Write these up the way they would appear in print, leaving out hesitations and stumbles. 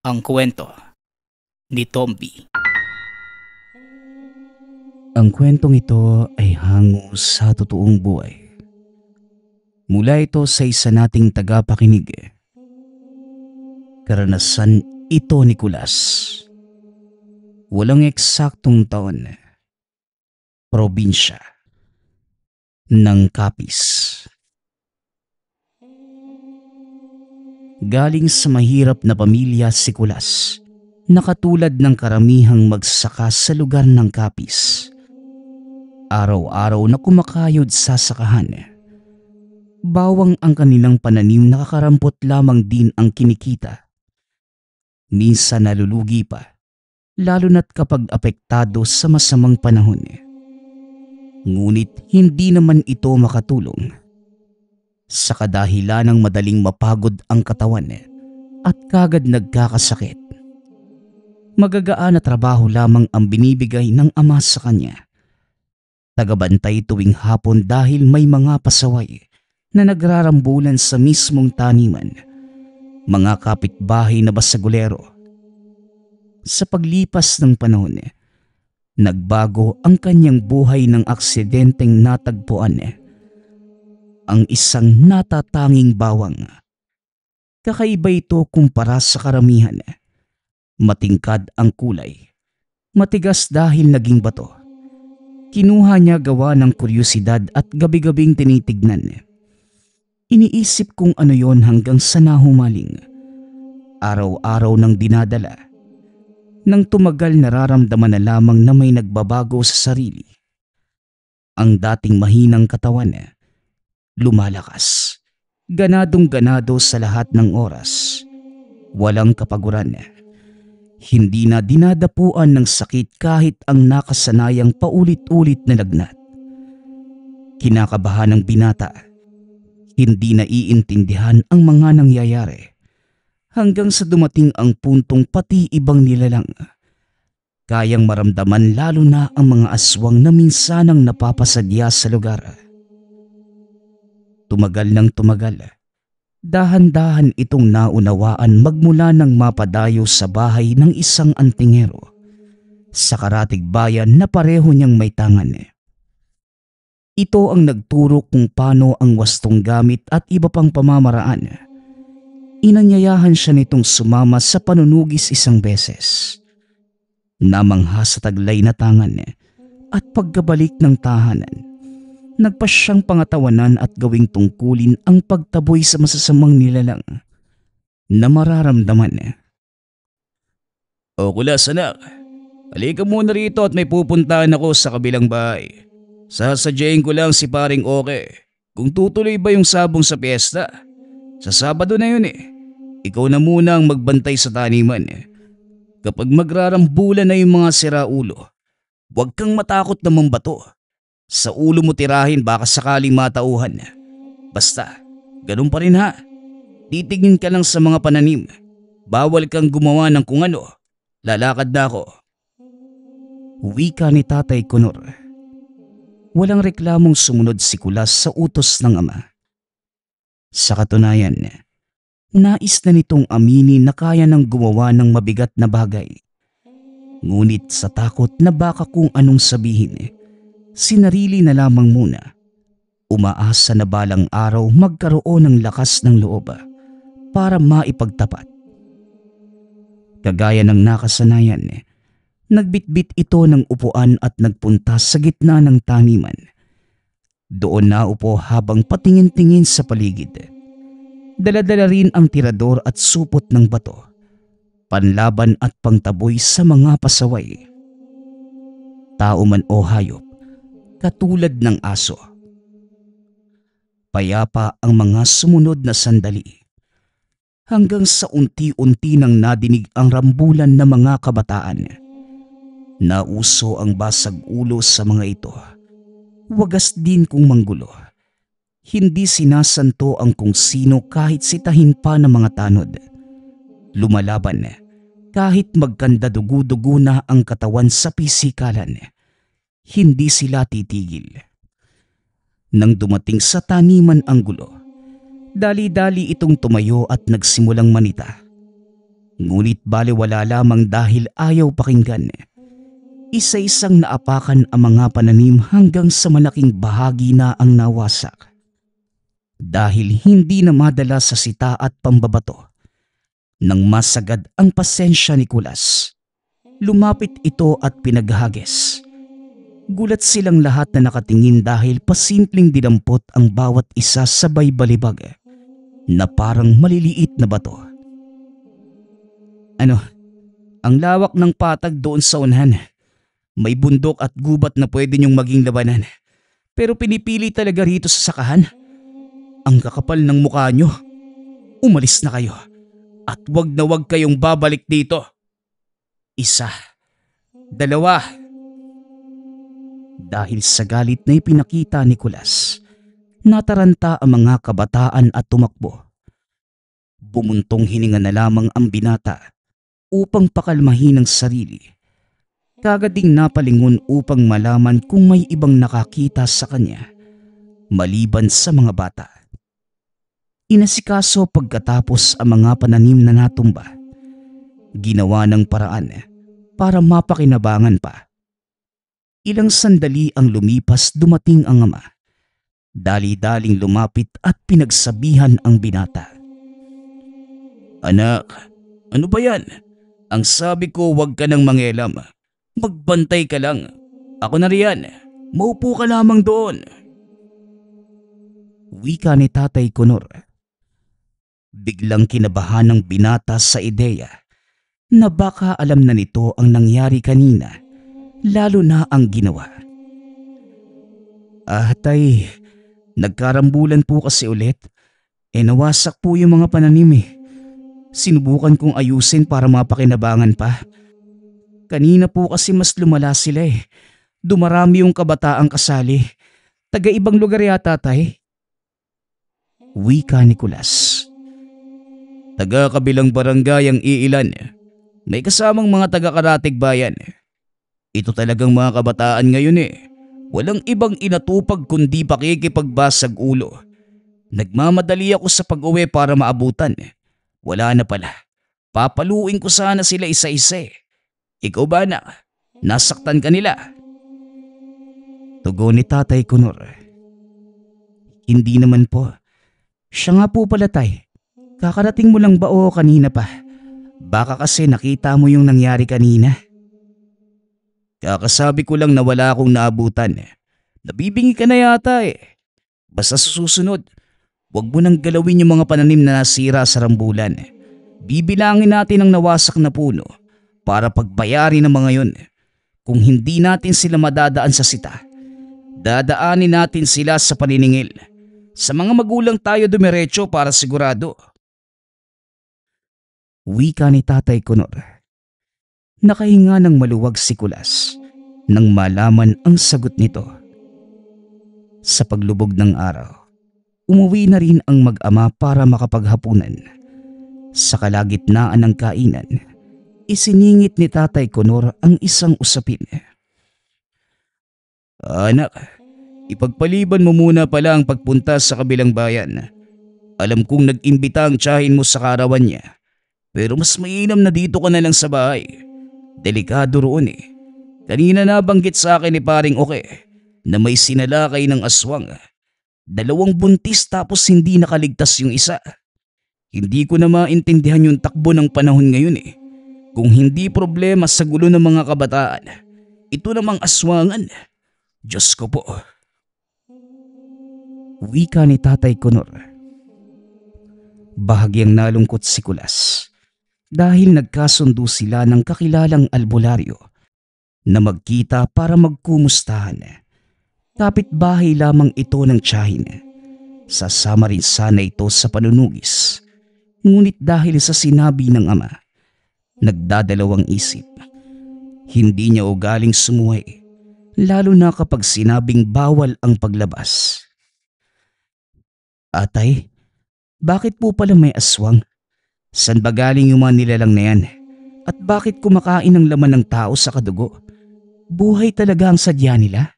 Ang kwento ni Tomby. Ang kwentong ito ay hango sa totoong buhay. Mula ito sa isa nating tagapakinig. Karanasan ito ni Kulas. Walang eksaktong taon. Probinsya ng Capiz. Galing sa mahirap na pamilya si Kulas, na katulad ng karamihang magsaka sa lugar ng Capiz. Araw-araw na kumakayod sa sakahan. Bawang ang kanilang pananim, nakakarampot lamang din ang kinikita. Minsan nalulugi pa, lalo na't kapag apektado sa masamang panahon. Ngunit hindi naman ito makatulong. Sa kadahilan ng madaling mapagod ang katawan at kagad nagkakasakit. Magagaan na trabaho lamang ang binibigay ng ama sa kanya. Tagabantay tuwing hapon dahil may mga pasaway na nagrarambulan sa mismong taniman, mga kapitbahay na basagulero. Sa paglipas ng panahon, nagbago ang kanyang buhay ng aksidenteng natagpuan ang isang natatanging bawang. Kakaiba ito kumpara sa karamihan. Matingkad ang kulay, matigas dahil naging bato. Kinuha niya gawa ng kuryosidad at gabi-gabing tinitignan. Iniisip kung ano yon hanggang sa nahumaling. Araw-araw nang dinadala. Nang tumagal, nararamdaman na lamang na may nagbabago sa sarili. Ang dating mahinang katawan lumalakas. Ganadong-ganado sa lahat ng oras. Walang kapaguran. Hindi na dinadapuan ng sakit kahit ang nakasanayang paulit-ulit na lagnat. Kinakabahan ng binata. Hindi na iintindihan ang mga nangyayari. Hanggang sa dumating ang puntong pati ibang nilalang kayang maramdaman, lalo na ang mga aswang na minsanang napapasadya sa lugar. Tumagal ng tumagal. Dahan-dahan itong naunawaan magmula nang mapadayo sa bahay ng isang antingero sa karatig bayan na pareho niyang may tangan. Ito ang nagturo kung paano ang wastong gamit at iba pang pamamaraan. Inanyayahan siya nitong sumama sa panunugis isang beses. Namangha sa taglay na tangan at pagkabalik ng tahanan, nagpa siyang pangatawanan at gawing tungkulin ang pagtaboy sa masasamang nilalang na mararamdaman. O Kulas anak, halika muna rito at may pupuntahan ako sa kabilang bahay. Sasadyain ko lang si paring Oke kung tutuloy ba yung sabong sa piyesta. Sa Sabado na yun Ikaw na muna ang magbantay sa taniman. Kapag magrarambulan na yung mga siraulo, huwag kang matakot na mambato. Sa ulo mo tirahin, baka sakaling matauhan. Basta, ganun pa rin ha. Titingin ka lang sa mga pananim. Bawal kang gumawa ng kung ano. Lalakad na ako. Wika ni Tatay Kunor. Walang reklamong sumunod si Kulas sa utos ng ama. Sa katunayan, nais na nitong aminin na kaya nang gumawa ng mabigat na bagay. Ngunit sa takot na baka kung anong sabihin, sinarili na lamang muna. Umaasa na balang araw magkaroon ng lakas ng loob para maipagtapat. Kagaya ng nakasanayan, nagbitbit ito ng upuan at nagpunta sa gitna ng taniman. Doon naupo habang patingin-tingin sa paligid. Dala-dala rin ang tirador at supot ng bato, panlaban at pangtaboy sa mga pasaway. Tao man o hayop, katulad ng aso. Payapa ang mga sumunod na sandali. Hanggang sa unti-unti nang nadinig ang rambulan ng mga kabataan. Nauso ang basag ulo sa mga ito. Wagas din kung manggulo. Hindi sinasanto ang kung sino kahit sitahin pa ng mga tanod. Lumalaban kahit magkanda dugo-dugo na ang katawan sa pisikalan. Hindi sila titigil. Nang dumating sa taniman ang gulo, dali-dali itong tumayo at nagsimulang manita. Ngunit balewala lamang dahil ayaw pakinggan. Isa-isang naapakan ang mga pananim hanggang sa malaking bahagi na ang nawasak. Dahil hindi na madala sa sita at pambabato. Nang masagad ang pasensya ni Kulas, lumapit ito at pinaghagis. Gulat silang lahat na nakatingin dahil pasimpleng dinampot ang bawat isa sabay balibag na parang maliliit na bato. Ano? Ang lawak ng patag doon sa unahan. May bundok at gubat na pwede niyong maging labanan. Pero pinipili talaga rito sa sakahan. Ang kakapal ng mukha niyo. Umalis na kayo. At wag na wag kayong babalik dito. Isa. Dalawa. Dahil sa galit na ipinakita ni Kulas, nataranta ang mga kabataan at tumakbo. Bumuntong hininga na lamang ang binata upang pakalmahin ang sarili. Kagad ding napalingon upang malaman kung may ibang nakakita sa kanya maliban sa mga bata. Inasikaso pagkatapos ang mga pananim na natumba. Ginawa ng paraan para mapakinabangan pa. Ilang sandali ang lumipas, dumating ang ama. Dali-daling lumapit at pinagsabihan ang binata. Anak, ano ba yan? Ang sabi ko wag ka nang mangialam. Magbantay ka lang. Ako na riyan. Maupo ka lamang doon. Wika ni Tatay Conor. Biglang kinabahan ng binata sa ideya na baka alam na nito ang nangyari kanina, lalo na ang ginawa. Tay, nagkarambulan po kasi ulit. Nawasak po yung mga pananim eh. Sinubukan kong ayusin para mapakinabangan pa. Kanina po kasi mas lumala sila eh. Dumarami yung kabataang kasali. Taga ibang lugar yata, tay. Wika ni Kulas. Taga kabilang barangay ang iilan. May kasamang mga taga-Karatig Bayan. Ito talagang mga kabataan ngayon eh. Walang ibang inatupag kundi pakikipagbasag ulo. Nagmamadali ako sa pag-uwi para maabutan. Wala na pala. Papaluin ko sana sila isa-isa eh. Ikaw ba na? Nasaktan ka nila? Tugon ni Tatay Conor. Hindi naman po. Siya nga po pala, tay. Kakarating mo lang ba o kanina pa? Baka kasi nakita mo yung nangyari kanina. Kakasabi ko lang na wala akong naabutan. Nabibingi ka na yata eh. Basta sa susunod, huwag mo nang galawin yung mga pananim na nasira sa rambulan. Bibilangin natin ang nawasak na puno para pagbayarin ng mga yun. Kung hindi natin sila madadaan sa sita, dadaanin natin sila sa paniningil. Sa mga magulang tayo dumiretso para sigurado. Wika ni Tatay Conor. Nakahinga ng maluwag si Kulas nang malaman ang sagot nito. Sa paglubog ng araw, umuwi na rin ang mag-ama para makapaghapunan. Sa kalagitnaan ng kainan, isiningit ni Tatay Conor ang isang usapin. Anak, ipagpaliban mo muna pala ang pagpunta sa kabilang bayan. Alam kong nag-imbita ang tiyahin mo sa karawan niya. Pero mas mainam na dito ka na lang sa bahay. Delikado roon eh. Kanina nabanggit sa akin ni Paring Oke na may sinalakay ng aswang. 2 buntis tapos hindi nakaligtas yung isa. Hindi ko na maintindihan yung takbo ng panahon ngayon eh. Kung hindi problema sa gulo ng mga kabataan, ito namang aswangan. Diyos ko po. Wika ni Tatay Conor. Bahagyang nalungkot si Kulas dahil nagkasundo sila ng kakilalang albularyo na magkita para magkumustahan. Kapitbahay lamang ito ng tiyahin. Sasama rin sana ito sa panunugis. Ngunit dahil sa sinabi ng ama, nagdadalawang isip. Hindi niya ugaling sumuhay, lalo na kapag sinabing bawal ang paglabas. Atay, bakit po pala may aswang? San ba galing yung mga nilalang na yan? At bakit kumakain ng laman ng tao sa kadugo? Buhay talaga ang sadya nila?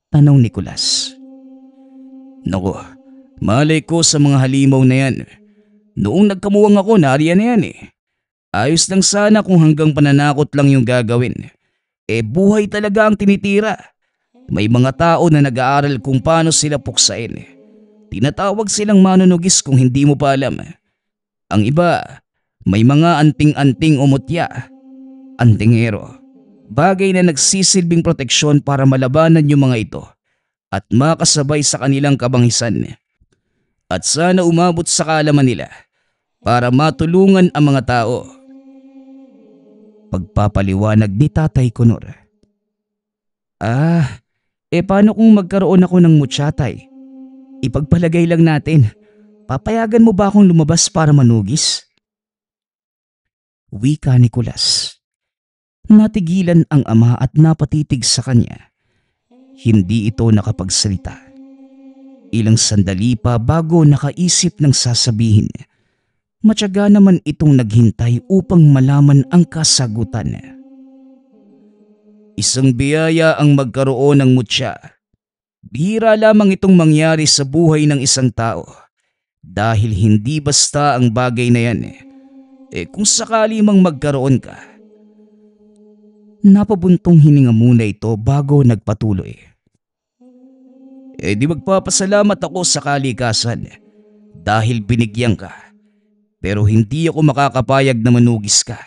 Tanong ni Kulas. Naku, malay ko sa mga halimaw na yan. Noong nagkamuwang ako, nariyan na yan eh. Ayos lang sana kung hanggang pananakot lang yung gagawin. Buhay talaga ang tinitira. May mga tao na nag-aaral kung paano sila puksain. Tinatawag silang manunugis kung hindi mo pa alam. Ang iba, may mga anting-anting o mutya. Antingero. Bagay na nagsisilbing proteksyon para malabanan yung mga ito at makasabay sa kanilang kabanghisan. At sana umabot sa kaalaman nila para matulungan ang mga tao. Pagpapaliwanag ni Tatay Kunor. Paano kung magkaroon ako ng mutya, Tay? Ipagpalagay lang natin, papayagan mo ba akong lumabas para manugis? Wika ni Kulas. Natigilan ang ama at napatitig sa kanya. Hindi ito nakapagsalita. Ilang sandali pa bago nakaisip ng sasabihin. Matyaga naman itong naghintay upang malaman ang kasagutan. Isang biyaya ang magkaroon ng mutya. Bihira lamang itong mangyari sa buhay ng isang tao dahil hindi basta ang bagay na yan. Kung sakali mang magkaroon ka. Napabuntong hininga muna ito bago nagpatuloy. Di magpapasalamat ako sa kalikasan dahil binigyan ka. Pero hindi ako makakapayag na manugis ka.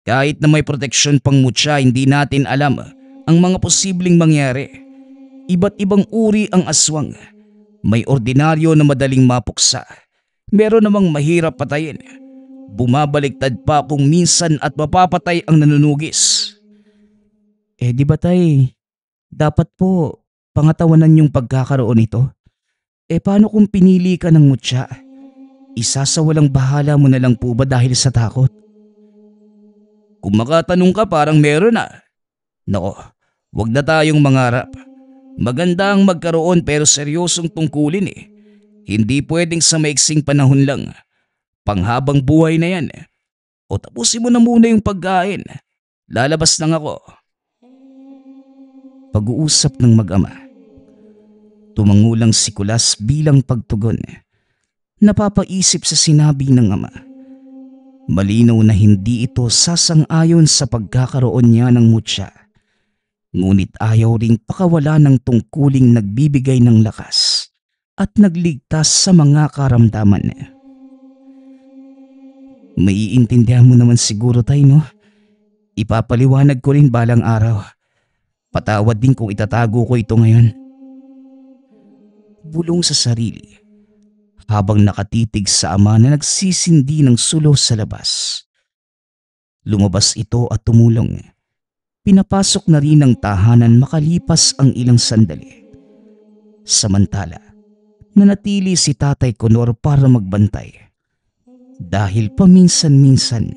Kahit na may proteksyon pang mutya, hindi natin alam ang mga posibleng mangyari. Iba't ibang uri ang aswang. May ordinaryo na madaling mapuksa. Meron namang mahirap patayin. Bumabaliktad pa kung minsan at mapapatay ang nanunugis. Di ba, Tay? Dapat po pangatawanan yung pagkakaroon nito. Paano kung pinili ka ng mutya? Isasawalang bahala mo na lang po ba dahil sa takot? Kung makatanong ka parang meron na. Nako, wag na tayong mangarap. Maganda ang magkaroon pero seryosong tungkulin eh. Hindi pwedeng sa maiksing panahon lang. Panghabang buhay na yan. O tapusin mo na muna yung pagkain. Lalabas lang ako. Pag-uusap ng mag-ama. Tumangulang si Kulas bilang pagtugon. Napapaisip sa sinabi ng ama. Malinaw na hindi ito sasang-ayon sa pagkakaroon niya ng mutya. Ngunit ayaw ring pakawala ng tungkuling nagbibigay ng lakas at nagligtas sa mga karamdaman. Maiintindihan mo naman siguro, Tay, no? Ipapaliwanag ko rin balang araw. Patawad din kung itatago ko ito ngayon. Bulong sa sarili habang nakatitig sa ama na nagsisindi ng sulo sa labas. Lumabas ito at tumulong. Pinapasok na rin ang tahanan makalipas ang ilang sandali. Samantala, nanatili si Tatay Kunor para magbantay. Dahil paminsan-minsan,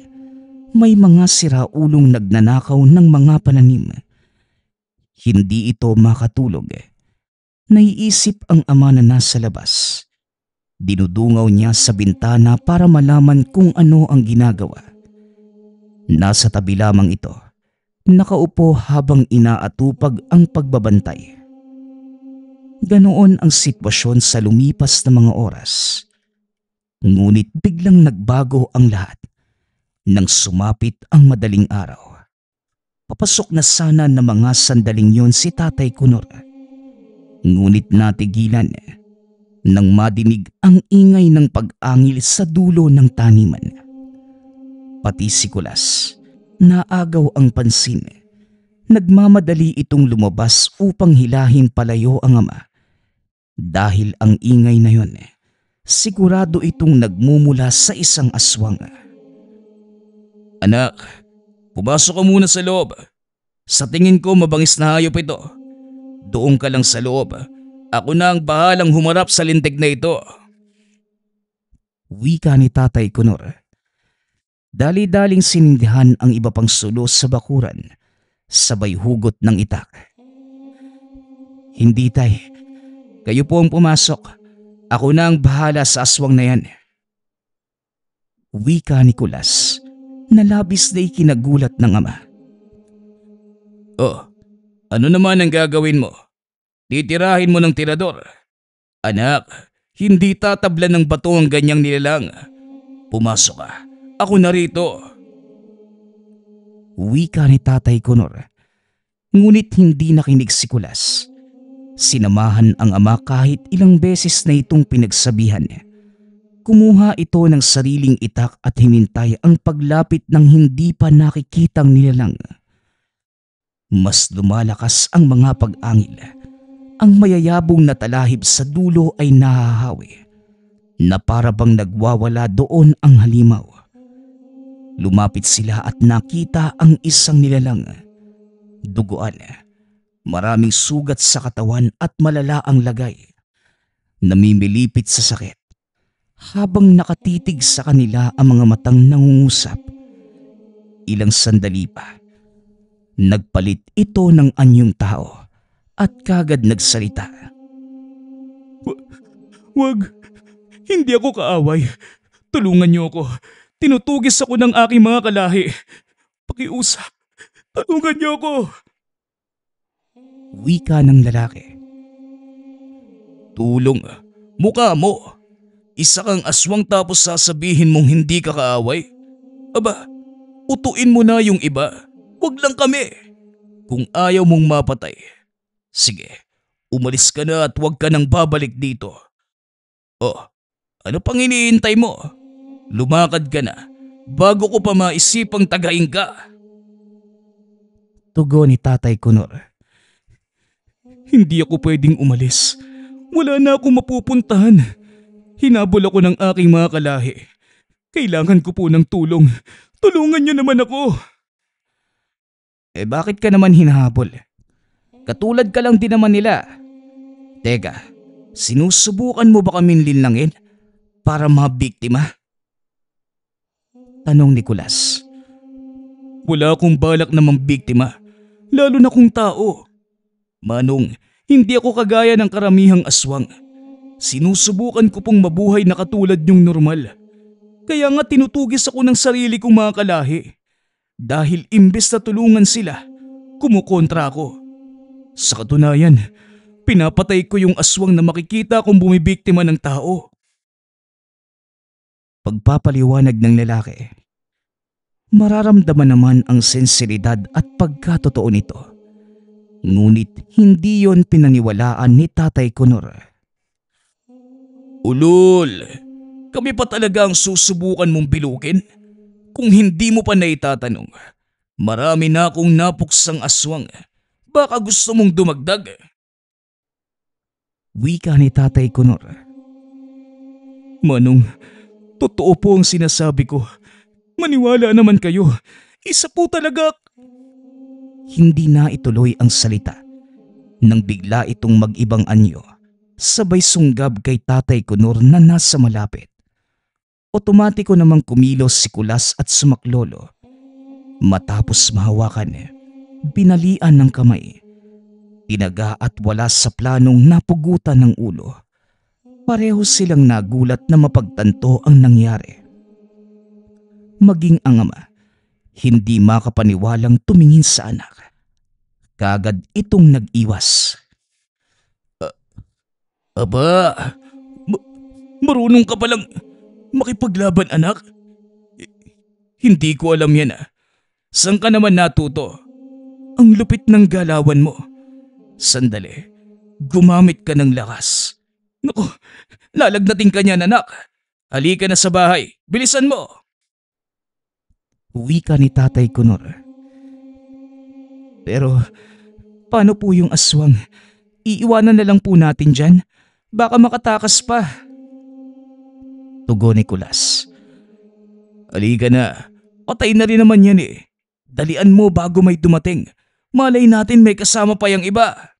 may mga siraulong nagnanakaw ng mga pananim. Hindi ito makatulog. Naiisip ang ama na nasa labas. Dinudungaw niya sa bintana para malaman kung ano ang ginagawa. Nasa tabi lamang ito. Nakaupo habang inaatupag ang pagbabantay. Ganoon ang sitwasyon sa lumipas na mga oras. Ngunit biglang nagbago ang lahat nang sumapit ang madaling araw. Papasok na sana ng mga sandaling yon si Tatay Kunor. Ngunit natigilan nang madinig ang ingay ng pag-angil sa dulo ng taniman. Pati si Kulas, naagaw ang pansin. Nagmamadali itong lumabas upang hilahin palayo ang ama. Dahil ang ingay na yon, sigurado itong nagmumula sa isang aswang. Anak, pumasok ka muna sa loob. Sa tingin ko mabangis na hayop ito. Doon ka lang sa loob. Ako na ang bahalang humarap sa lintik na ito. Wika ni Tatay Kunor. Dali-daling sinindihan ang iba pang sulo sa bakuran, sabay hugot ng itak. Hindi, Tay. Kayo po ang pumasok. Ako na ang bahala sa aswang na yan. Wika ni Kulas, na labis na ikinagulat ng ama. Oh, ano naman ang gagawin mo? Titirahin mo ng tirador. Anak, hindi tatablan ng bato ang ganyang nilalang. Pumasok ka. Ako na rito. Wika ni Tatay Conor. Ngunit hindi nakinig si Kulas. Sinamahan ang ama kahit ilang beses na itong pinagsabihan. Kumuha ito ng sariling itak at hinintay ang paglapit ng hindi pa nakikitang nilalang. Mas lumalakas ang mga pag-angil. Ang mayayabong na talahib sa dulo ay nahahawi, na para bang nagwawala doon ang halimaw. Lumapit sila at nakita ang isang nilalang. Duguan, maraming sugat sa katawan at malala ang lagay. Namimilipit sa sakit. Habang nakatitig sa kanila ang mga matang nangungusap. Ilang sandali pa, nagpalit ito ng anyong tao at kagad nagsalita. Wag, hindi ako kaaway. Tulungan niyo ako. Tinutugis ako ng aking mga kalahi. Pakiusap, tulungan niyo ako. Wika ng lalaki. Tulong? Mukha mo. Isa kang aswang tapos sasabihin mong hindi ka kaaway? Aba, utuin mo na yung iba. Wag lang kami. Kung ayaw mong mapatay, sige, umalis ka na at wag ka nang babalik dito. Oh, ano pang iniintay mo? Lumakad ka na bago ko pa maisipang tagain ka. Tugon ni Tatay Conor. Hindi ako pwedeng umalis. Wala na akong mapupuntahan. Hinabol ako ng aking mga kalahi. Kailangan ko po ng tulong. Tulungan niyo naman ako. Bakit ka naman hinahabol? Katulad ka lang din naman nila. Teka, sinusubukan mo ba kaming linlangin para mabiktima? Tanong ni Kulas. Wala akong balak na mambiktima, lalo na kung tao. Manong, hindi ako kagaya ng karamihang aswang. Sinusubukan ko pong mabuhay na katulad yung normal. Kaya nga tinutugis ako ng sarili kong mga kalahi. Dahil imbes na tulungan sila, kumukontra ako. Sa katunayan, pinapatay ko yung aswang na makikita kong bumibiktima ng tao. Pagpapaliwanag ng lalaki. Mararamdaman naman ang sensibilidad at pagkatotoo nito. Ngunit hindi yon pinaniwalaan ni Tatay Conor. Ulol, kami pa talaga ang susubukan mong bilugin? Kung hindi mo pa naitatanong, marami na akong napuksang aswang. Baka gusto mong dumagdag? Wika ni Tatay Conor. Manong, totoo po ang sinasabi ko. Maniwala naman kayo. Isa po talaga. Hindi na ituloy ang salita nang bigla itong mag-ibang anyo. Sabay sunggab kay Tatay Conor na nasa malapit. Otomatiko namang kumilos si Kulas at sumaklolo. Matapos mahawakan, binalian ng kamay. Tinaga at wala sa planong napugutan ng ulo. Pareho silang nagulat na mapagtanto ang nangyari. Maging ang ama, hindi makapaniwalang tumingin sa anak. Kagad itong nag-iwas. Aba, marunong ka palang makipaglaban, anak? Hindi ko alam yan ah. Saan ka naman natuto? Ang lupit ng galawan mo. Sandali, gumamit ka ng lakas. Naku, lalagnating ka niyan, anak. Halika na sa bahay, bilisan mo. Wika ni Tatay Conor. Pero paano po yung aswang? Iiwanan na lang po natin dyan? Baka makatakas pa. Tugon ni Kulas. Halika na, patay na rin naman yan eh. Dalian mo bago may dumating. Malay natin may kasama pa yung iba.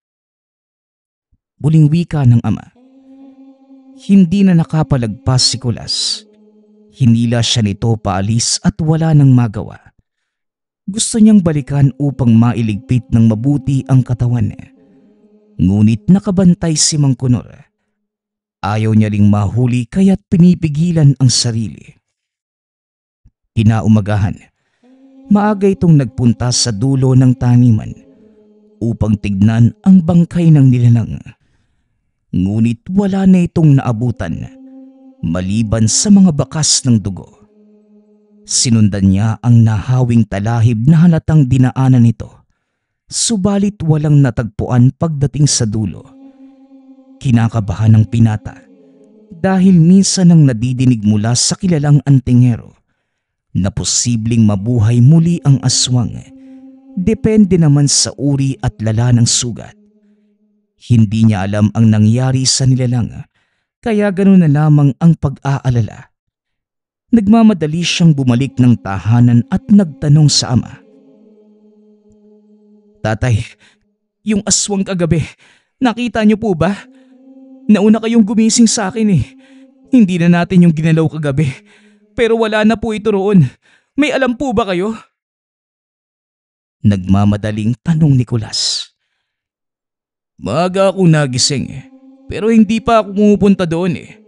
Muling wika ng ama. Hindi na nakapalagpas si Kulas. Hinila siya nito paalis at wala nang magawa. Gusto niyang balikan upang mailigpit ng mabuti ang katawan. Ngunit nakabantay si Mang Conor. Ayaw niya ring mahuli kaya't pinipigilan ang sarili. Kinaumagahan, maaga itong nagpunta sa dulo ng taniman upang tignan ang bangkay ng nilalang. Ngunit wala na itong naabutan maliban sa mga bakas ng dugo. Sinundan niya ang nahawing talahib na halatang dinaanan nito. Subalit walang natagpuan pagdating sa dulo. Kinakabahan ng pinata dahil minsan nang nadidinig mula sa kilalang antingero na posibleng mabuhay muli ang aswang. Depende naman sa uri at lala ng sugat. Hindi niya alam ang nangyari sa nilalang kaya ganoon na lamang ang pag-aalala. Nagmamadali siyang bumalik ng tahanan at nagtanong sa ama. "Tatay, yung aswang kagabi, nakita niyo po ba? Nauna kayong gumising sa akin eh. Hindi na natin yung ginalaw kagabi. Pero wala na po ito roon. May alam po ba kayo?" Nagmamadaling tanong ni Kulas. Maaga akong nagising pero hindi pa ako pumupunta doon eh.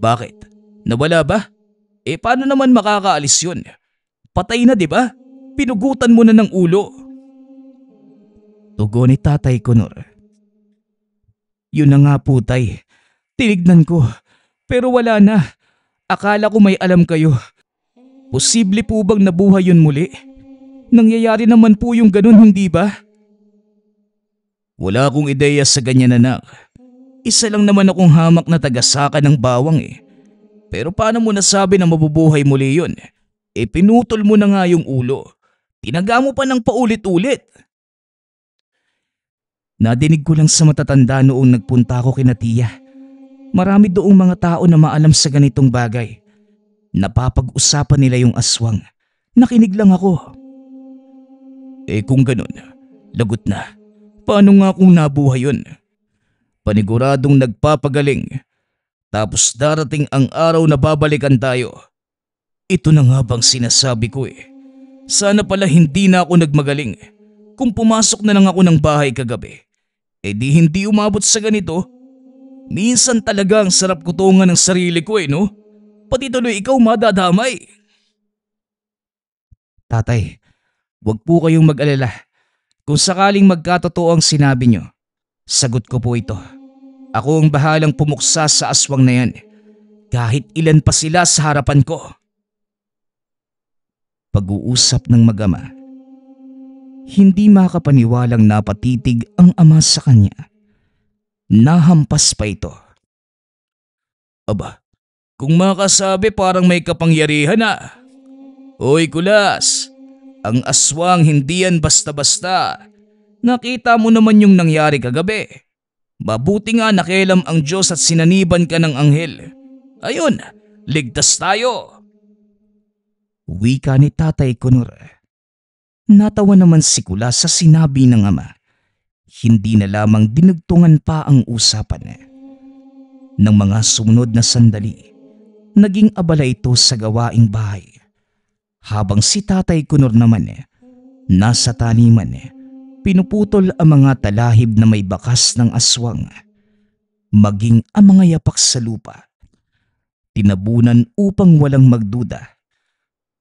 Bakit? Nawala ba? Paano naman makakaalis yun? Patay na, di ba? Pinugutan mo na ng ulo. Tugon ni Tatay Kunor. "Yun na nga po, tay. Tinignan ko pero wala na. Akala ko may alam kayo. Posible po bang nabuhay yun muli? Nangyayari naman po yung ganun, hindi ba?" Wala akong ideya sa ganyan, anak. Isa lang naman akong hamak na tagasaka ng bawang eh. Pero paano mo nasabi na mabubuhay muli yun? Pinutol mo na nga yung ulo. Tinaga mo pa ng paulit-ulit. Nadinig ko lang sa matatanda noong nagpunta ako kina tiya. Marami doong mga tao na maalam sa ganitong bagay. Napapag-usapan nila yung aswang. Nakinig lang ako. Kung ganun, lagot na. Paano nga kung nabuhay yun? Paniguradong nagpapagaling. Tapos darating ang araw na babalikan tayo. Ito na nga bang sinasabi ko eh. Sana pala hindi na ako nagmagaling. Kung pumasok na lang ako ng bahay kagabi, di hindi umabot sa ganito. Minsan talaga ang sarap kutungan ng sarili ko no? Pati tuloy ikaw madadamay. Tatay, wag po kayong mag-alala. Kung sakaling magkatotoo ang sinabi nyo, sagot ko po ito. Ako ang bahalang pumuksa sa aswang na yan. Kahit ilan pa sila sa harapan ko. Pag-uusap ng mag-ama. Hindi makapaniwalang napatitig ang ama sa kanya. Nahampas pa ito. Aba, kung makasabi parang may kapangyarihan na. Hoy Kulas, ang aswang hindi yan basta-basta. Nakita mo naman yung nangyari kagabi. Mabuti nga nakialam ang Diyos at sinaniban ka ng anghel. Ayun, ligtas tayo. Wika ni Tatay Kunor. Natawa naman si Kulas sa sinabi ng ama. Hindi na lamang dinugtungan pa ang usapan. Nang mga sumunod na sandali, naging abala ito sa gawaing bahay. Habang si Tatay Kunor naman nasa taniman, pinuputol ang mga talahib na may bakas ng aswang, maging ang mga yapak sa lupa. Tinabunan upang walang magduda.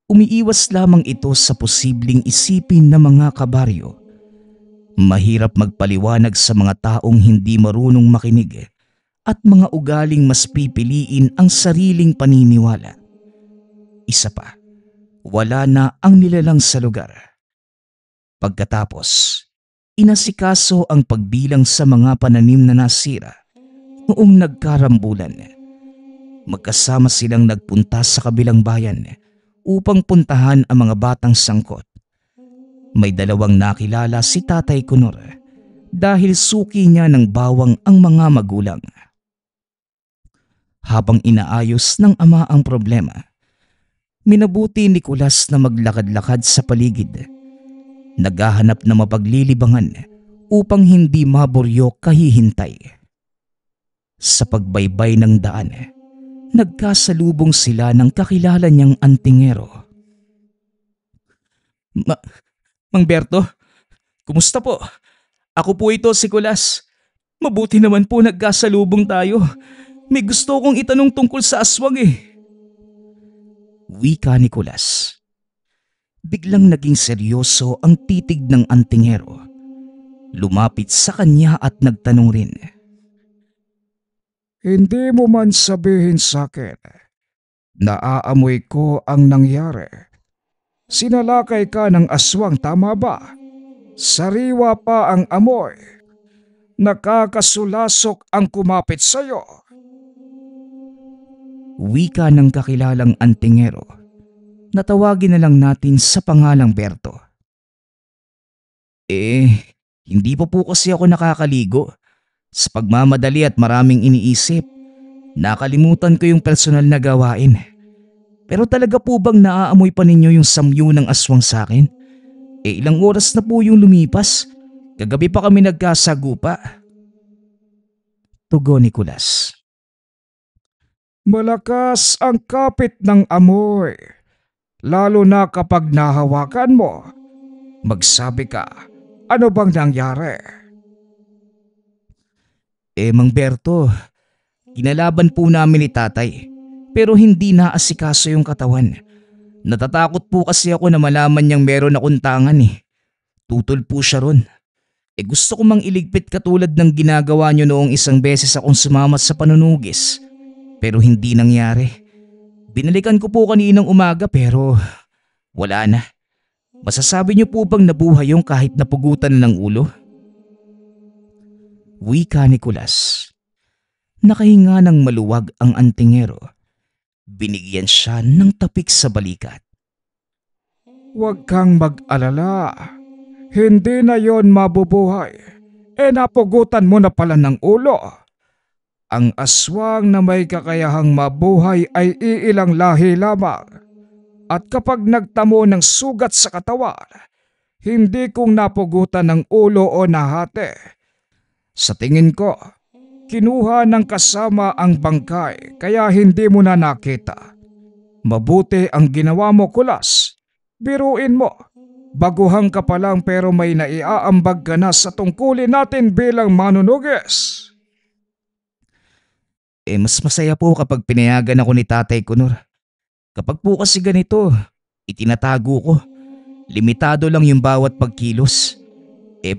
Umiiwas lamang ito sa posibleng isipin ng mga kabaryo. Mahirap magpaliwanag sa mga taong hindi marunong makinig at mga ugaling mas pipiliin ang sariling paniniwala. Isa pa, wala na ang nilalang sa lugar. Pagkatapos, inasikaso ang pagbilang sa mga pananim na nasira noong nagkarambulan. Magkasama silang nagpunta sa kabilang bayan upang puntahan ang mga batang sangkot. May dalawang nakilala si Tatay Kunor dahil suki niya ng bawang ang mga magulang. Habang inaayos ng ama ang problema, minabuti ni Kulas na maglakad-lakad sa paligid. Naghahanap na mapaglilibangan upang hindi maburyo kahihintay. Sa pagbaybay ng daan, nagkasalubong sila ng kakilala niyang antingero. Mang Berto, kumusta po? Ako po ito si Kulas. Mabuti naman po nagkasalubong tayo. May gusto kong itanong tungkol sa aswang Wika ni Kulas. Biglang naging seryoso ang titig ng antingero. Lumapit sa kanya at nagtanong rin. Hindi mo man sabihin sa akin, naaamoy ko ang nangyari Sinalakay ka ng aswang, tama ba? Sariwa pa ang amoy. Nakakasulasok ang kumapit sa'yo. Wika ng kakilalang antingero na tawagin na lang natin sa pangalang Berto. Hindi pa po kasi ako nakakaligo. Sa pagmamadali at maraming iniisip, nakalimutan ko yung personal na gawain. Pero talaga po bang naaamoy pa ninyo yung samyo ng aswang sa akin? Ilang oras na po yung lumipas. Kagabi pa kami nagkasagupa. Tugon ni Kulas. Malakas ang kapit ng amoy. Lalo na kapag nahawakan mo. Magsabi ka, ano bang nangyari? Mang Berto, kinalaban po namin ni tatay pero hindi naasikaso yung katawan. Natatakot po kasi ako na malaman niyang meron akong tangan eh. Tutol po siya ron. Gusto ko mang iligpit katulad ng ginagawa niyo noong isang beses akong sumama sa panunugis. Pero hindi nangyari. Binalikan ko po kaninang umaga pero wala na. Masasabi niyo po bang nabuhay yung kahit napugutan ng ulo? Wika ni Kulas. Nakahinga ng maluwag ang antingero. Binigyan siya ng tapik sa balikat. Huwag kang mag-alala. Hindi na yon mabubuhay. Napugutan mo na pala ng ulo. Ang aswang na may kakayahang mabuhay ay iilang lahi lamang. At kapag nagtamo ng sugat sa katawan, hindi kong napugutan ng ulo o nahati. Sa tingin ko, kinuha ng kasama ang bangkay kaya hindi mo na nakita. Mabuti ang ginawa mo, Kulas. Biruin mo, baguhan ka pa lang pero may naiaambag ka na sa tungkulin natin bilang manunugis. Mas masaya po kapag pinayagan ako ni Tatay Kunor. Kapag po kasi ganito, itinatago ko. Limitado lang yung bawat pagkilos.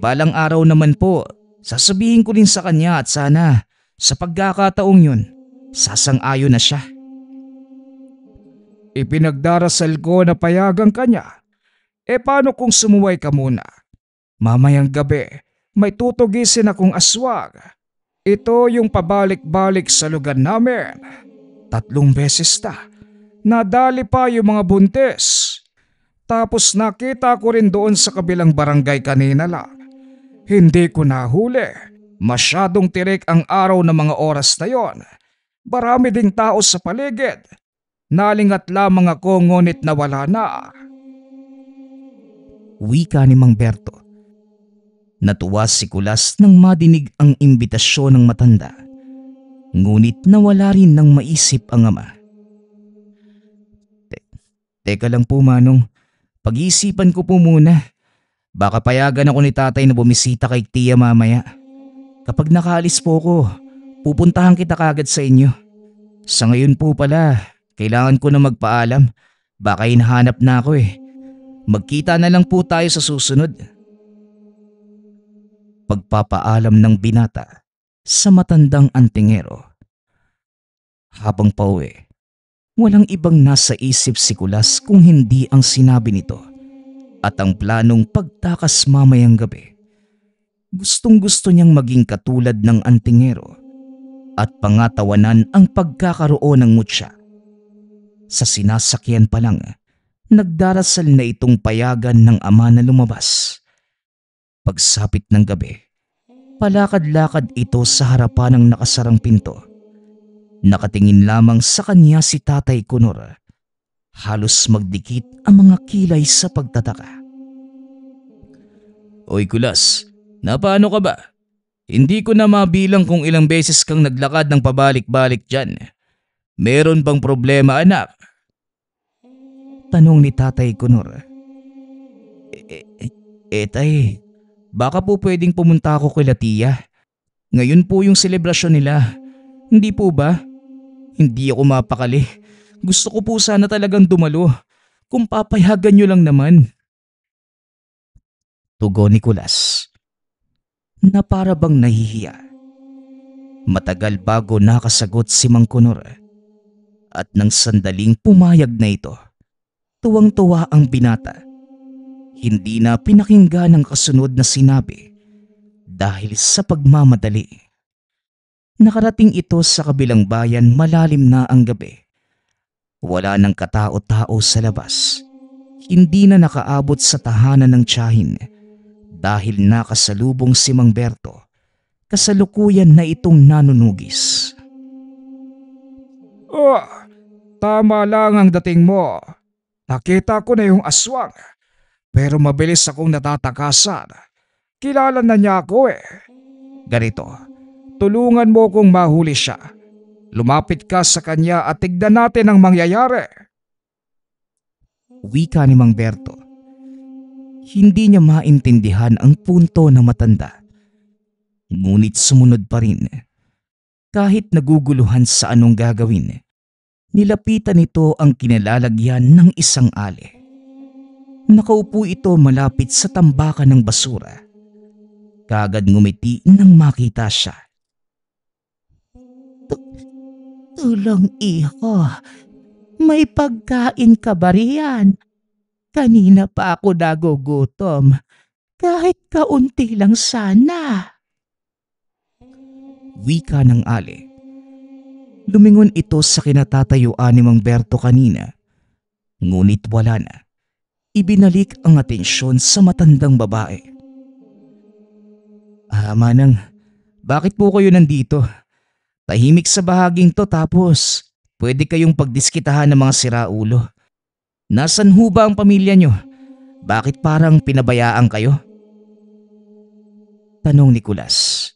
Balang araw naman po, sasabihin ko rin sa kanya at sana sa pagkakataong yun, sasang-ayon na siya. Ipinagdarasal ko na payagan kanya. Paano kung sumuway ka muna? Mamayang gabi, may tutugisin akong aswang. Ito yung pabalik-balik sa lugar namin. 3 beses na. Nadali pa yung mga buntis. Tapos nakita ko rin doon sa kabilang barangay kanina lang. Hindi ko nahuli. Masyadong tirik ang araw ng mga oras na yon. Marami ding tao sa paligid. Nalingat lamang ako ngunit nawala na. Wika ni Mang Berto. Natuwa si Kulas nang madinig ang imbitasyon ng matanda. Ngunit nawala rin ng maisip ang ama. Teka lang po, Manong. Pag-iisipan ko po muna. Baka payagan ako ni tatay na bumisita kay Tia mamaya. Kapag nakaalis po ko, pupuntahan kita kagad sa inyo. Sa ngayon po pala, kailangan ko na magpaalam. Baka hinahanap na ako eh. Magkita na lang po tayo sa susunod. Pagpapaalam ng binata sa matandang antingero. Habang pauwi, walang ibang nasa isip si Kulas kung hindi ang sinabi nito at ang planong pagtakas mamayang gabi. Gustong-gusto niyang maging katulad ng antingero at pangatawanan ang pagkakaroon ng mutya. Sa sinasakyan pa lang, nagdarasal na itong payagan ng ama na lumabas. Pagsapit ng gabi, palakad-lakad ito sa harapan ng nakasarang pinto. Nakatingin lamang sa kanya si Tatay Kunor. Halos magdikit ang mga kilay sa pagtataka. Oy Kulas, napaano ka ba? Hindi ko na mabilang kung ilang beses kang naglakad ng pabalik-balik dyan. Meron bang problema, anak? Tanong ni Tatay Kunor. Tay, baka po pwedeng pumunta ako kay Tia. Ngayon po yung selebrasyon nila. Hindi po ba? Hindi ako mapakali. Gusto ko po sana talagang dumalo. Kung papayagan nyo lang naman. Tugon ni Kulas na para bang nahihiya. Matagal bago nakasagot si Mang Kunor at nang sandaling pumayag na ito, Tuwang-tuwa ang binata. Hindi na pinakinggan ang kasunod na sinabi dahil sa pagmamadali. Nakarating ito sa kabilang bayan, malalim na ang gabi. Wala nang katao-tao sa labas. Hindi na nakaabot sa tahanan ng tiyahin dahil nakasalubong si Mang Berto. Kasalukuyan na itong nanunugis. Oh, tama lang ang dating mo. Nakita ko na yung aswang, pero mabilis akong natatakasan. Kilala na niya ako eh. Ganito, tulungan mo kong mahuli siya. Lumapit ka sa kanya at tignan natin ang mangyayari. Wika ni Mang Berto. Hindi niya maintindihan ang punto ng matanda. Ngunit sumunod pa rin. Kahit naguguluhan sa anong gagawin, nilapitan nito ang kinalalagyan ng isang ali. Nakaupo ito malapit sa tambakan ng basura. Kaagad ngumiti nang makita siya. Tulong iho, may pagkain ka ba riyan? Kanina pa ako nagugutom, kahit kaunti lang sana. Wika ng ali. Lumingon ito sa kinatatayuan ni Mang Berto kanina. Ngunit wala na. Ibinalik ang atensyon sa matandang babae. Manang, bakit po kayo nandito? Tahimik sa bahaging to tapos pwede kayong pagdiskitahan ng mga siraulo. Nasaan ho ba ang pamilya nyo? Bakit parang pinabayaan kayo? Tanong ni Kulas.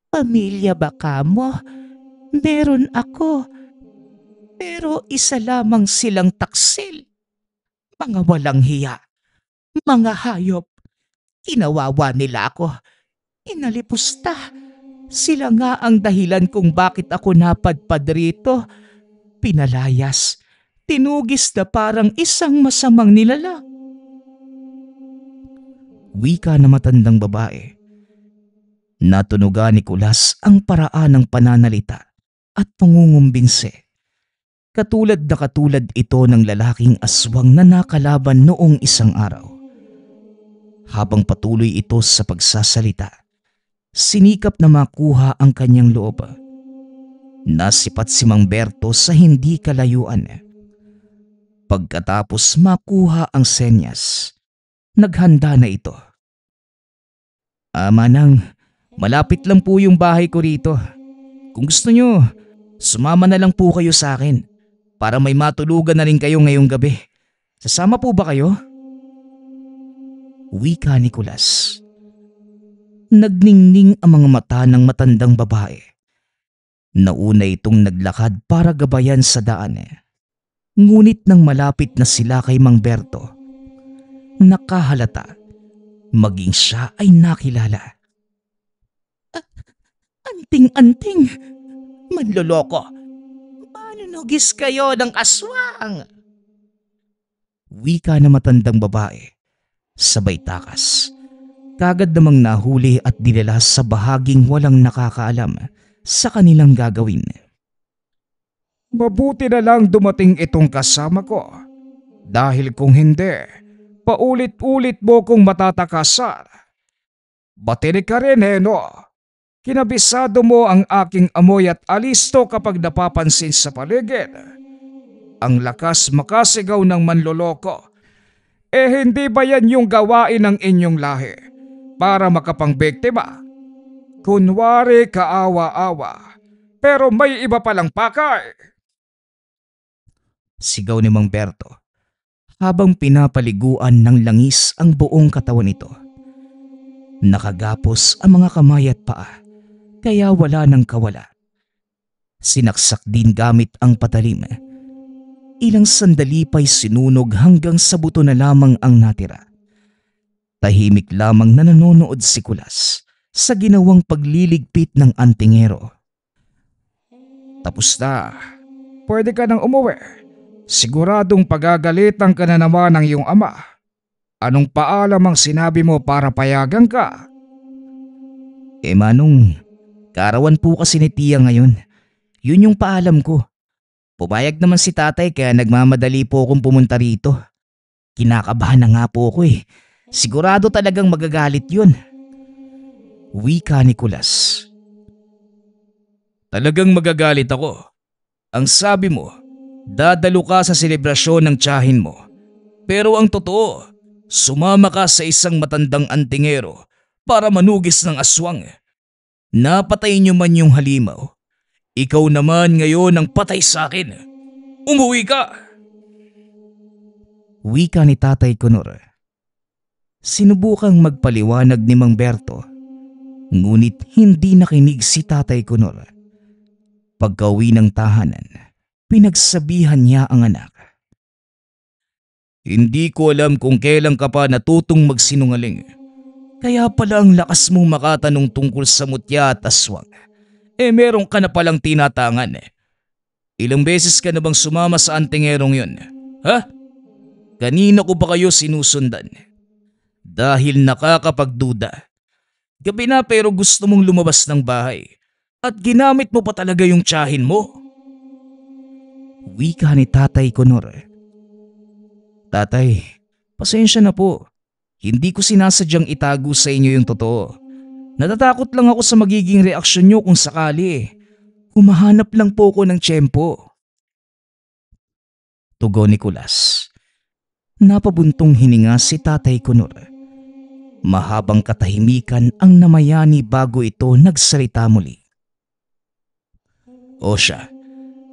Pamilya ba kamo? Meron ako. Pero isa lamang silang taksil. Mga walang hiya. Mga hayop. Kinawawa nila ako. Inalipusta. Sila nga ang dahilan kung bakit ako napadpad rito. Pinalayas. Tinugis na parang isang masamang nilalang. Wika na matandang babae. Natunugan ni Kulas ang paraan ng pananalita at pangungumbinse. Katulad na katulad ito ng lalaking aswang na nakalaban noong isang araw. Habang patuloy ito sa pagsasalita, sinikap na makuha ang kanyang loob. Nasipat si Mang Berto sa hindi kalayuan. Pagkatapos makuha ang senyas, naghanda na ito. Manang, malapit lang po yung bahay ko rito. Kung gusto nyo, sumama na lang po kayo sa akin para may matulugan na rin kayo ngayong gabi. Sasama po ba kayo? Wika ni Kulas. Nagningning ang mga mata ng matandang babae. Nauna itong naglakad para gabayan sa daan. Ngunit nang malapit na sila kay Mang Berto, nakahalata, maging siya ay nakilala. Anting-anting, manloloko. Manunugis kayo ng aswang. Wika na matandang babae. Sabay takas. Kagad namang nahuli at dinala sa bahaging walang nakakaalam sa kanilang gagawin. Mabuti na lang dumating itong kasama ko. Dahil kung hindi, paulit-ulit mo kong matatakasan. Batinig ka rin, no? Kinabisado mo ang aking amoy at alisto kapag napapansin sa paligid. Ang lakas makasigaw ng manloloko. Hindi ba yan yung gawain ng inyong lahi para makapangbiktima? Kunwari kaawa-awa, pero may iba palang pakay. Sigaw ni Mang Berto habang pinapaliguan ng langis ang buong katawan nito. Nakagapos ang mga kamay at paa, kaya wala nang kawala. Sinaksak din gamit ang patalim. Ilang sandali pa'y sinunog hanggang sa buto na lamang ang natira. Tahimik lamang na nanonood si Kulas sa ginawang pagliligpit ng antingero. Tapos na. Pwede ka nang umuwi. Siguradong pagagalitan ka na naman ng iyong ama. Anong paalam ang sinabi mo para payagan ka? Manong, karawan po kasi ni Tia ngayon. Yun yung paalam ko. Pumayag naman si tatay kaya nagmamadali po akong pumunta rito. Kinakabahan na nga po ako eh. Sigurado talagang magagalit yun. Wika ni Kulas. Talagang magagalit ako. Ang sabi mo, dadalo ka sa selebrasyon ng tiyahin mo. Pero ang totoo, sumama ka sa isang matandang antingero para manugis ng aswang. Napatay niyo man yung halimaw. Ikaw naman ngayon ang patay sa akin. Umuwi ka! Wika ni Tatay Kunor. Sinubukang magpaliwanag ni Mang Berto, ngunit hindi nakinig si Tatay Kunor. Pagka-uwi ng tahanan, pinagsabihan niya ang anak. Hindi ko alam kung kailan ka pa natutong magsinungaling. Kaya pala ang lakas mong makatanong tungkol sa mutya at aswang. Meron ka na palang tinatangan. Ilang beses ka na bang sumama sa antingerong yun? Ha? Kanina ko ba kayo sinusundan? Dahil nakakapagduda. Gabi na pero gusto mong lumabas ng bahay. At ginamit mo pa talaga yung tiyahin mo. Wika ni Tatay Kunor. Tatay, pasensya na po. Hindi ko sinasadyang itago sa inyo yung totoo. Natatakot lang ako sa magiging reaksyon nyo kung sakali. Humahanap lang po ako ng tiyempo. Tugon ni Kulas. Napabuntong hininga si Tatay Kunor. Mahabang katahimikan ang namayani bago ito nagsalita muli. O siya,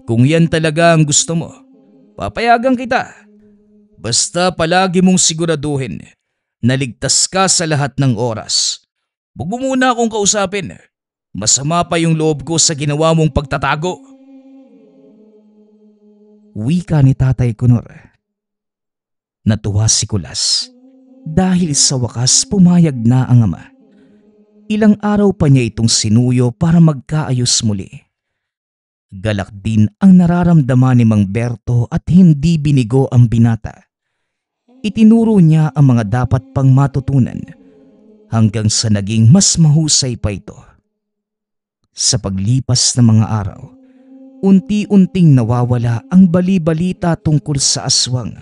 kung yan talaga ang gusto mo, papayagan kita. Basta palagi mong siguraduhin na ligtas ka sa lahat ng oras. Huwag mo muna akong kausapin. Masama pa yung loob ko sa ginawa mong pagtatago. Wika ni Tatay Kunor. Natuwa si Kulas dahil sa wakas pumayag na ang ama. Ilang araw pa niya itong sinuyo para magkaayos muli. Galak din ang nararamdaman ni Mang Berto at hindi binigo ang binata. Itinuro niya ang mga dapat pang matutunan hanggang sa naging mas mahusay pa ito. Sa paglipas ng mga araw, unti-unting nawawala ang bali-balita tungkol sa aswang.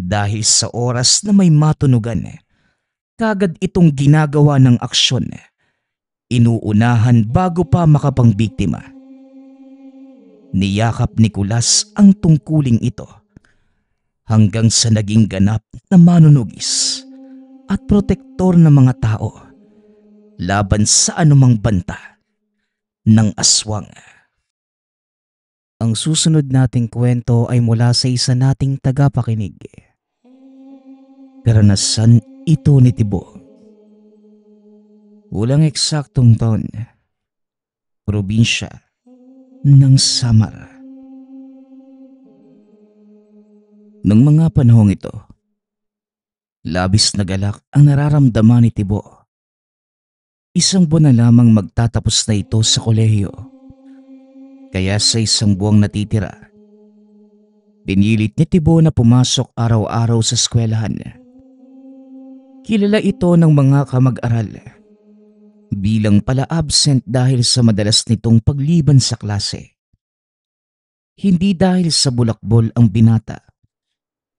Dahil sa oras na may matunugan, kagad itong ginagawa ng aksyon. Inuunahan bago pa makapangbiktima. Niyakap ni Kulas ang tungkuling ito hanggang sa naging ganap na manunugis at protektor ng mga tao laban sa anumang banta ng aswang. Ang susunod nating kwento ay mula sa isa nating tagapakinig. Karanasan ito ni Tibo. Walang eksaktong taon. Probinsya ng Samar. Nang mga panahong ito, labis na galak ang nararamdaman ni Tibo. Isang buwan na lamang magtatapos na ito sa kolehiyo. Kaya sa isang buwang natitira, pinilit ni Tibo na pumasok araw-araw sa eskwelahan. Kilala ito ng mga kamag-aral bilang pala absent dahil sa madalas nitong pagliban sa klase. Hindi dahil sa bulakbol ang binata,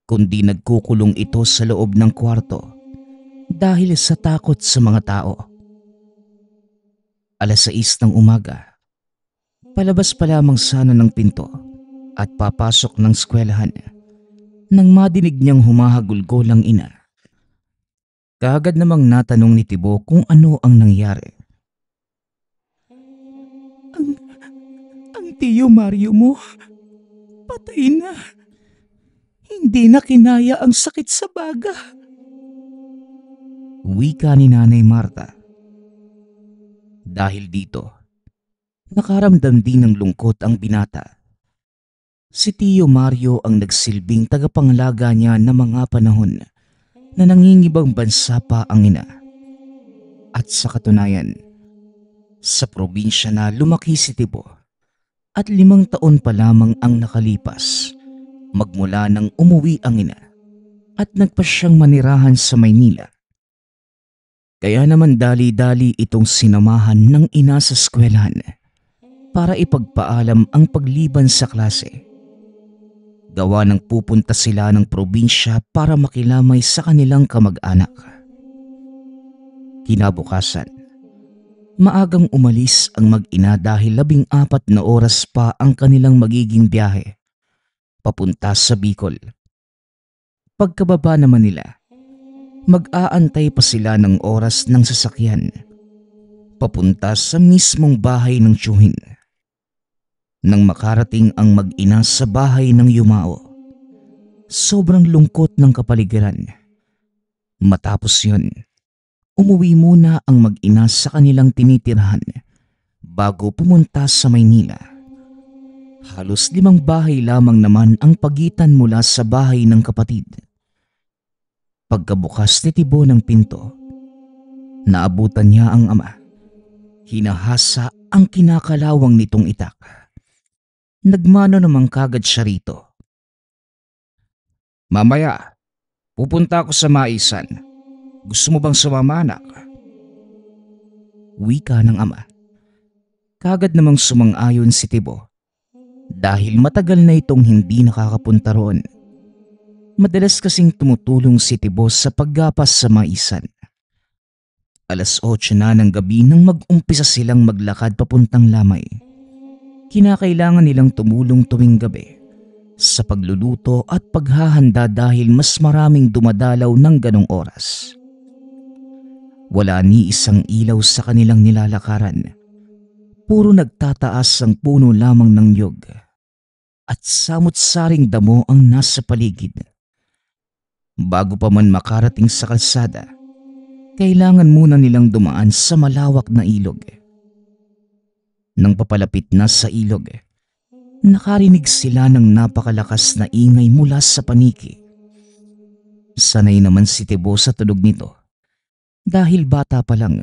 kundi nagkukulong ito sa loob ng kwarto dahil sa takot sa mga tao. 6:00 ng umaga, palabas pa lamang sana ng pinto at papasok ng eskwelahan nang madinig niyang humahagulgol ang ina. Kaagad namang natanong ni Tibo kung ano ang nangyari. Ang tiyo Mario mo, patay na. Hindi na kinaya ang sakit sa baga. Wika ni Nanay Marta. Dahil dito, nakaramdam din ng lungkot ang binata. Si Tiyo Mario ang nagsilbing tagapangalaga niya ng mga panahon na nangingibang bansa pa ang ina. At sa katunayan, sa probinsya na lumaki si Tibo at 5 taon pa lamang ang nakalipas magmula nang umuwi ang ina at nagpa siyang manirahan sa Maynila. Kaya naman dali-dali itong sinamahan ng ina sa eskwelahan. para ipagpaalam ang pagliban sa klase. Gawa ng pupunta sila ng probinsya para makilamay sa kanilang kamag-anak. Kinabukasan, maagang umalis ang mag-ina dahil 14 na oras pa ang kanilang magiging biyahe papunta sa Bicol. Pagkababa naman nila, mag-aantay pa sila ng oras ng sasakyan papunta sa mismong bahay ng tiyuhin. Nang makarating ang mag-ina sa bahay ng yumao, sobrang lungkot ng kapaligiran. Matapos yun, umuwi muna ang mag-ina sa kanilang tinitirhan bago pumunta sa Maynila. Halos 5 bahay lamang naman ang pagitan mula sa bahay ng kapatid. Pagkabukas ni Tibo ng pinto, naabutan niya ang ama. Hinahasa ang kinakalawang nitong itak. Nagmano namang kagad siya rito. Mamaya, pupunta ako sa Maisan. Gusto mo bang sumama, anak? Wika ng ama. Kagad namang sumang-ayon si Tibo dahil matagal na itong hindi nakakapunta roon. Madalas kasing tumutulong si Tibo sa paggapas sa Maisan. 8:00 na ng gabi nang mag-umpisa silang maglakad papuntang Lamay. Kinakailangan nilang tumulong tuwing gabi sa pagluluto at paghahanda dahil mas maraming dumadalaw ng ganong oras. Wala ni isang ilaw sa kanilang nilalakaran. Puro nagtataas ang puno lamang ng niyog at samot-saring damo ang nasa paligid. Bago pa man makarating sa kalsada, kailangan muna nilang dumaan sa malawak na ilog. Nang papalapit na sa ilog, nakarinig sila ng napakalakas na ingay mula sa paniki. Sanay naman si Tibo sa tunog nito dahil bata pa lang.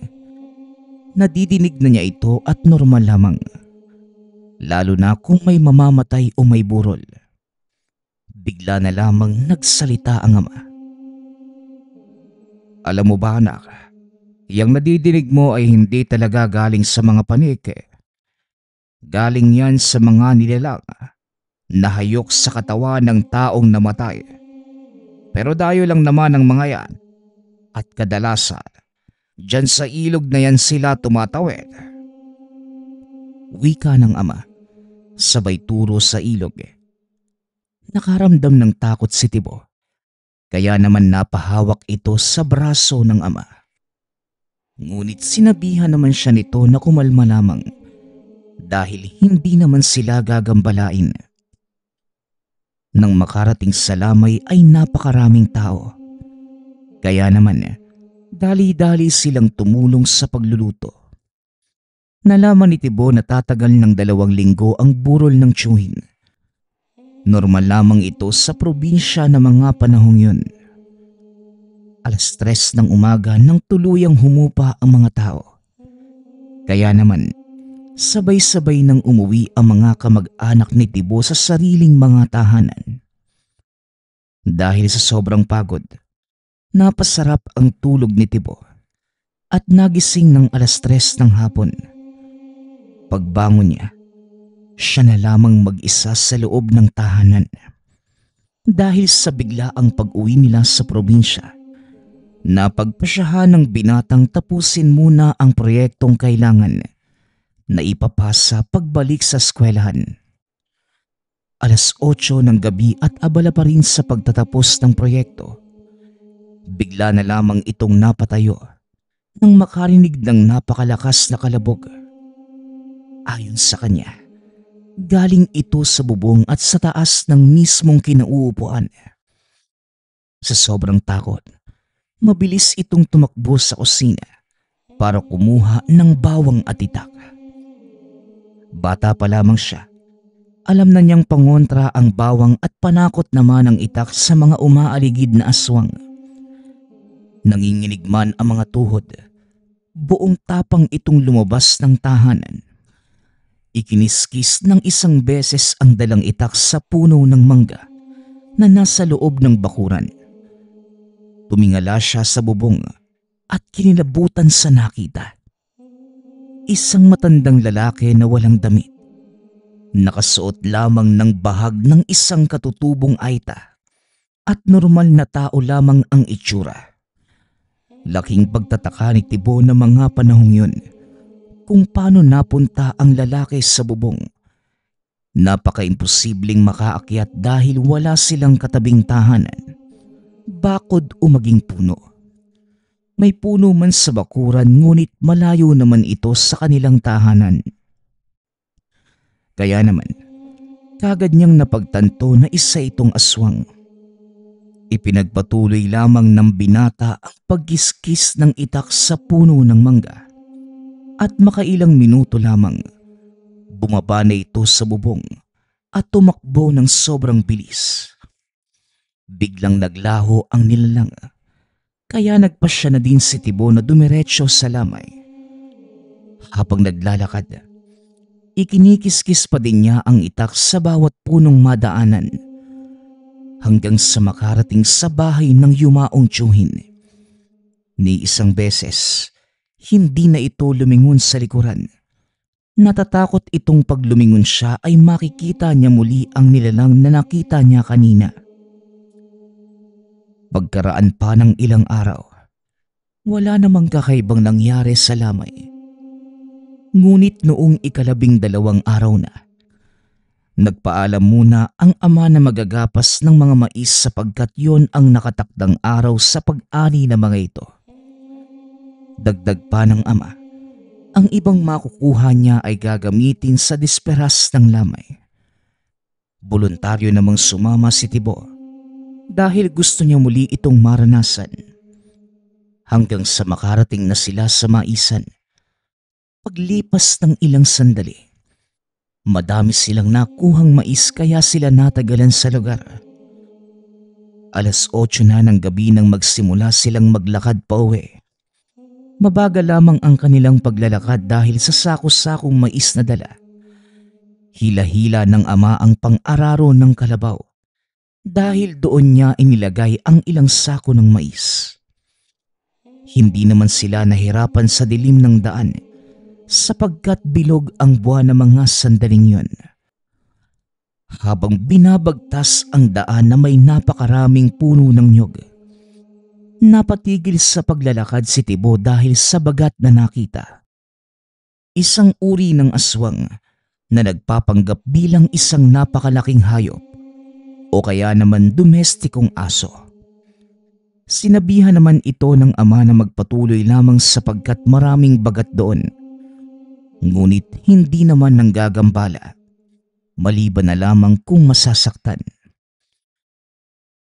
Nadidinig na niya ito at normal lamang, lalo na kung may mamamatay o may burol. Bigla na lamang nagsalita ang ama. Alam mo ba, anak, yang nadidinig mo ay hindi talaga galing sa mga paniki. Galing yan sa mga nilalang na hayok sa katawan ng taong namatay. Pero dayo lang naman ang mga yan at kadalasan diyan sa ilog na yan sila tumatawid. Wika ng ama, sabay turo sa ilog. Nakaramdam ng takot si Tibo, kaya naman napahawak ito sa braso ng ama. Ngunit sinabihan naman siya nito na kumalma lamang dahil hindi naman sila gagambalain. Nang makarating sa Lamay ay napakaraming tao. Kaya naman, dali-dali silang tumulong sa pagluluto. Nalaman ni Tibo na tatagal ng 2 linggo ang burol ng tiyuhin. Normal lamang ito sa probinsya na mga panahong yun. 3:00 ng umaga nang tuluyang humupa ang mga tao. Kaya naman, sabay-sabay nang umuwi ang mga kamag-anak ni Tibo sa sariling mga tahanan. Dahil sa sobrang pagod, napasarap ang tulog ni Tibo at nagising ng 3:00 ng hapon. Pagbangon niya, siya na lamang mag-isa sa loob ng tahanan. Dahil sa biglaang pag-uwi nila sa probinsya, napagpasyahan ng binatang tapusin muna ang proyektong kailangan na ipapasa pagbalik sa eskwelahan. 8:00 ng gabi at abala pa rin sa pagtatapos ng proyekto. Bigla na lamang itong napatayo nang makarinig ng napakalakas na kalabog. Ayon sa kanya, galing ito sa bubong at sa taas ng mismong kinauupuan. Sa sobrang takot, mabilis itong tumakbo sa kusina para kumuha ng bawang at itak. Bata pa lamang siya, alam na niyang pangontra ang bawang at panakot naman ang itak sa mga umaaligid na aswang. Nanginginig man ang mga tuhod, buong tapang itong lumabas ng tahanan. Ikiniskis ng 1 beses ang dalang itak sa puno ng mangga na nasa loob ng bakuran. Tumingala siya sa bubong at kinilabutan sa nakita. Isang matandang lalaki na walang damit Nakasuot lamang ng bahag ng isang katutubong aita at normal na tao lamang ang itsura. Laking pagtataka ni Tibo na mga panahong yun kung paano napunta ang lalaki sa bubong. Napaka-imposibleng makaakyat dahil wala silang katabing tahanan, bakod o maging puno. May puno man sa bakuran ngunit malayo naman ito sa kanilang tahanan. Kaya naman, kagad niyang napagtanto na isa itong aswang. Ipinagpatuloy lamang ng binata ang pagkiskis ng itak sa puno ng mangga. At makailang minuto lamang, bumaba na ito sa bubong at tumakbo ng sobrang bilis. Biglang naglaho ang nilalang, kaya nagpasya na din si Tibo na dumiretso sa lamay. Habang naglalakad, ikinikiskis pa din niya ang itak sa bawat punong madaanan hanggang sa makarating sa bahay ng yumaong tiyuhin. Ni isang beses, hindi na ito lumingon sa likuran. Natatakot itong pag lumingon siya ay makikita niya muli ang nilalang na nakita niya kanina. Pagkaraan pa ng ilang araw, wala namang kakaibang nangyari sa lamay. Ngunit noong 12 araw na, nagpaalam muna ang ama na magagapas ng mga mais sapagkat yon ang nakatakdang araw sa pag-ani ng mga ito. Dagdag pa ng ama, ang ibang makukuha niya ay gagamitin sa disperas ng lamay. Voluntaryo namang sumama si Tibo dahil gusto niya muli itong maranasan. Hanggang sa makarating na sila sa maisan. Paglipas ng ilang sandali, madami silang nakuhang mais kaya sila natagalan sa lugar. 8:00 na ng gabi nang magsimula silang maglakad pa uwi. Mabagal lamang ang kanilang paglalakad dahil sa sako-sakong mais na dala. Hila-hila ng ama ang pang-araro ng kalabaw dahil doon niya inilagay ang ilang sako ng mais. Hindi naman sila nahirapan sa dilim ng daan sapagkat bilog ang buwan ng mga sandaling yun. Habang binabagtas ang daan na may napakaraming puno ng nyog, napatigil sa paglalakad si Tibo dahil sa bagat na nakita. Isang uri ng aswang na nagpapanggap bilang isang napakalaking hayop o kaya naman domestikong aso. Sinabihan naman ito ng ama na magpatuloy lamang sapagkat maraming bagat doon. Ngunit hindi naman nanggagambala, maliban na lamang kung masasaktan.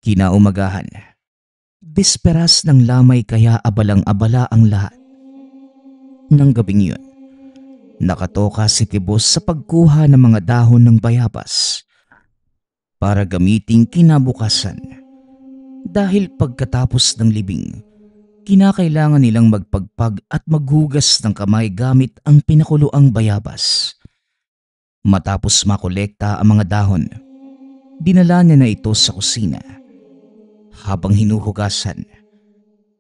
Kinaumagahan, bisperas ng lamay kaya abalang-abala ang lahat. Nang gabing yun, nakatoka si Tibo sa pagkuha ng mga dahon ng bayabas para gamiting kinabukasan. Dahil pagkatapos ng libing, kinakailangan nilang magpagpag at maghugas ng kamay gamit ang pinakuloang bayabas. Matapos makolekta ang mga dahon, dinala niya na ito sa kusina. Habang hinuhugasan,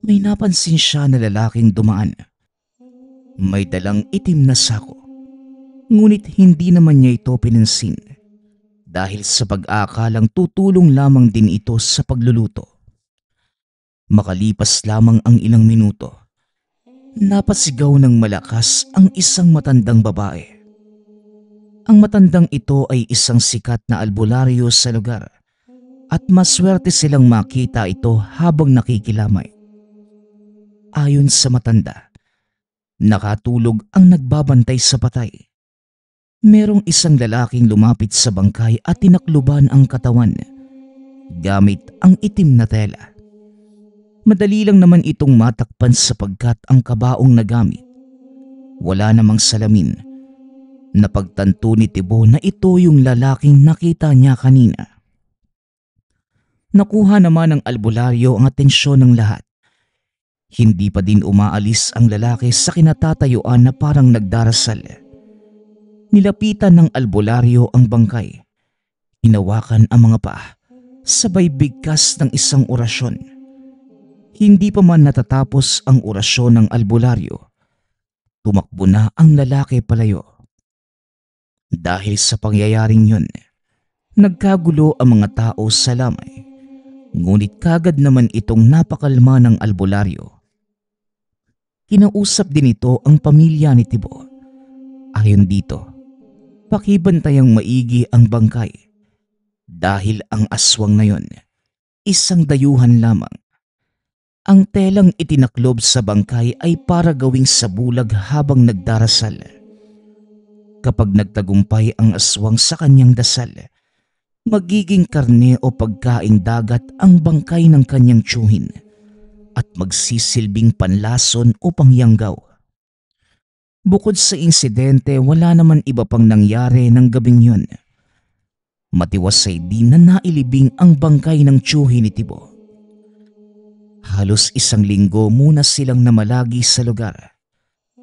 may napansin siya na lalaking dumaan. May dalang itim na sako, ngunit hindi naman niya ito pinansin dahil sa pag-aakalang tutulong lamang din ito sa pagluluto. Makalipas lamang ang ilang minuto, napasigaw ng malakas ang isang matandang babae. Ang matandang ito ay isang sikat na albularyo sa lugar at maswerte silang makita ito habang nakikilamay. Ayon sa matanda, nakatulog ang nagbabantay sa patay. Merong isang lalaking lumapit sa bangkay at tinakluban ang katawan gamit ang itim na tela. Madali lang naman itong matakpan sapagkat ang kabaong nagamit, wala namang salamin. Napagtanto ni Tibo na ito yung lalaking nakita niya kanina. Nakuha naman ng albularyo ang atensyon ng lahat. Hindi pa din umaalis ang lalaki sa kinatatayuan na parang nagdarasal. Nilapitan ng albularyo ang bangkay. Hinawakan ang mga paa, sabay bigkas ng isang orasyon. Hindi pa man natatapos ang orasyon ng albularyo, tumakbo na ang lalaki palayo. Dahil sa pangyayaring yun, nagkagulo ang mga tao sa lamay. Ngunit kagad naman itong napakalma ng albularyo. Kinausap din ito ang pamilya ni Tibo. Ayon dito, pakibantayang maigi ang bangkay dahil ang aswang na yon, isang dayuhan lamang. Ang telang itinaklob sa bangkay ay para gawing sabulag habang nagdarasal. Kapag nagtagumpay ang aswang sa kanyang dasal, magiging karne o pagkaing dagat ang bangkay ng kanyang tiyuhin at magsisilbing panlason o pangyanggaw. Bukod sa insidente, wala naman iba pang nangyari ng gabing yun. Matiwasay din na nailibing ang bangkay ng tiyuhin ni Tibo. Halos 1 linggo muna silang namalagi sa lugar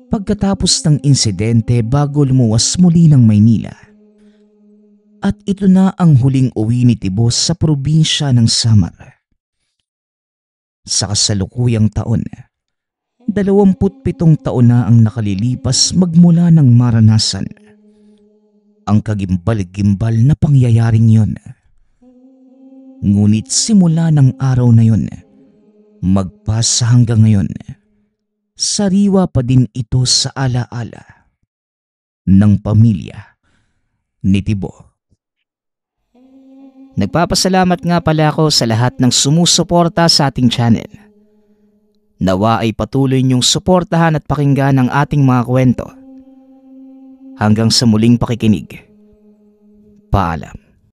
pagkatapos ng insidente bago lumuwas muli ng Maynila. At ito na ang huling uwi ni Tibo sa probinsya ng Samar. Sa kasalukuyang taon, 27 taon na ang nakalilipas magmula ng maranasan ang kagimbal-gimbal na pangyayaring yon. Ngunit simula ng araw na yon, magpasa hanggang ngayon, sariwa pa din ito sa alaala ng pamilya ni Tibo. Nagpapasalamat nga pala ako sa lahat ng sumusuporta sa ating channel. Nawa ay patuloy niyong suportahan at pakinggan ang ating mga kwento. Hanggang sa muling pakikinig. Paalam.